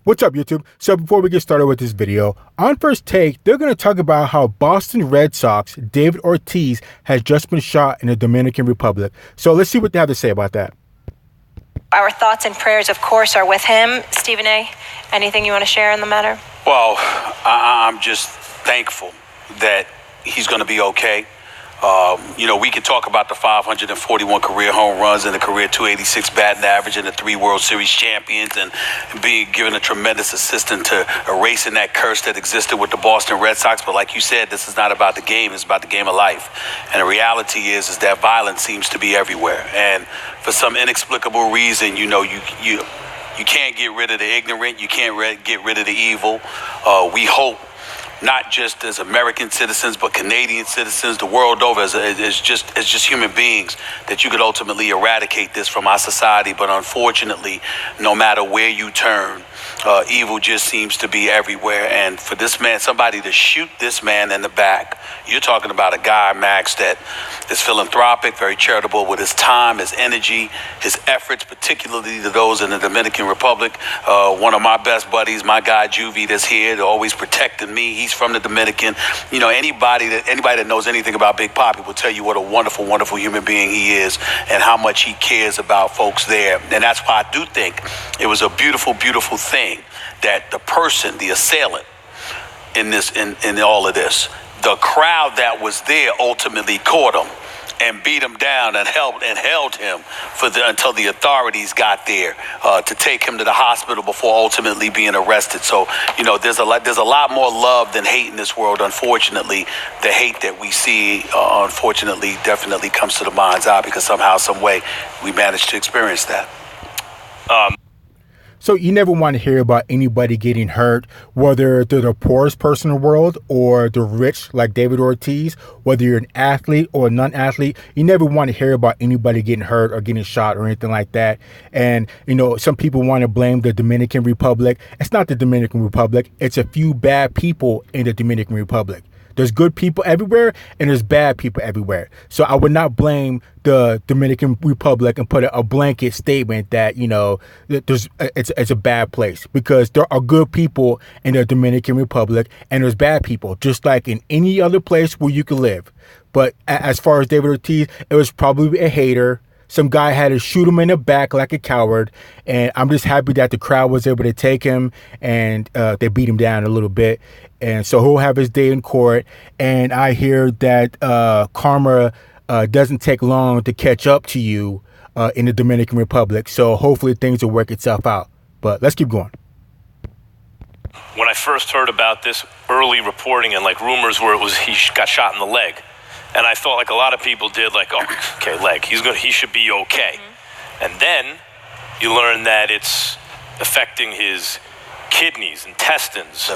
What's up, YouTube? So before we get started with this video, on First Take, they're going to talk about how Boston Red Sox David Ortiz has just been shot in the Dominican Republic. So let's see what they have to say about that. Our thoughts and prayers, of course, are with him. Stephen A., anything you want to share in the matter? Well, I'm just thankful that he's going to be okay. We could talk about the 541 career home runs and the career 286 batting average and the 3 World Series champions and being given a tremendous assistance to erasing that curse that existed with the Boston Red Sox. But like you said, this is not about the game. It's about the game of life. And the reality is that violence seems to be everywhere. And for some inexplicable reason, you can't get rid of the ignorant. You can't get rid of the evil. We hope, not just as American citizens, but Canadian citizens, the world over, as just human beings, that you could ultimately eradicate this from our society. But unfortunately, no matter where you turn, evil just seems to be everywhere. And for this man, somebody to shoot this man in the back, you're talking about a guy, Max, that is philanthropic, very charitable with his time, his energy, his efforts, particularly to those in the Dominican Republic. One of my best buddies, my guy Juvie, that's here, they're always protecting me. He's from the Dominican. Anybody that knows anything about Big Papi will tell you what a wonderful, wonderful human being he is and how much he cares about folks there. And that's why I do think it was a beautiful, beautiful thing that the person, the assailant in all of this, the crowd that was there ultimately caught him and beat him down and held him until the authorities got there to take him to the hospital before ultimately being arrested. So, there's a lot more love than hate in this world. Unfortunately, the hate that we see, unfortunately, definitely comes to the mind's eye because somehow, some way, we managed to experience that. So you never want to hear about anybody getting hurt, whether they're the poorest person in the world or the rich like David Ortiz, whether you're an athlete or a non-athlete. You never want to hear about anybody getting hurt or getting shot or anything like that. And, some people want to blame the Dominican Republic. It's not the Dominican Republic. It's a few bad people in the Dominican Republic. There's good people everywhere and there's bad people everywhere. So I would not blame the Dominican Republic and put a blanket statement that, it's a bad place, because there are good people in the Dominican Republic and there's bad people, just like in any other place where you can live. But as far as David Ortiz, it was probably a hater. Some guy had to shoot him in the back like a coward, and I'm just happy that the crowd was able to take him and they beat him down a little bit. And so he'll have his day in court. And I hear that karma doesn't take long to catch up to you in the Dominican Republic. So hopefully things will work itself out. But let's keep going. When I first heard about this early reporting and rumors where he got shot in the leg, and I thought, like a lot of people did, okay, leg, he should be okay. Mm-hmm. And then you learn that it's affecting his kidneys, intestines,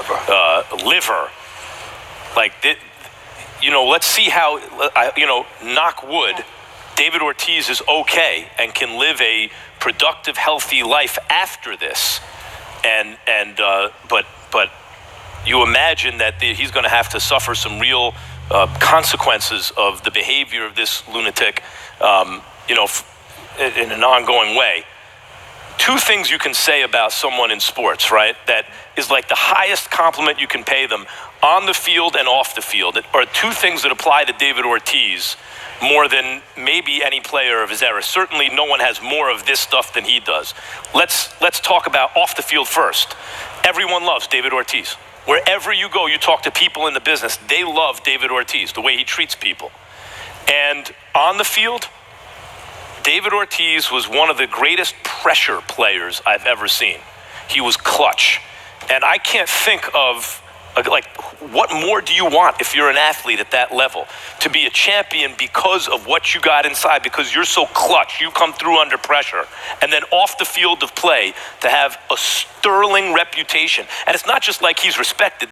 liver. Let's see how, knock wood, David Ortiz is okay and can live a productive, healthy life after this. But you imagine that he's going to have to suffer some real consequences of the behavior of this lunatic, in an ongoing way. Two things you can say about someone in sports, right? That is like the highest compliment you can pay them on the field and off the field. It are two things that apply to David Ortiz more than maybe any player of his era. Certainly no one has more of this stuff than he does. Let's talk about off the field first. Everyone loves David Ortiz. Wherever you go, you talk to people in the business, they love David Ortiz, the way he treats people. And on the field, David Ortiz was one of the greatest pressure players I've ever seen. He was clutch. And I can't think of, what more do you want if you're an athlete at that level? To be a champion because of what you got inside, because you're so clutch, you come through under pressure. And then off the field of play, to have a sterling reputation. And it's not just like he's respected.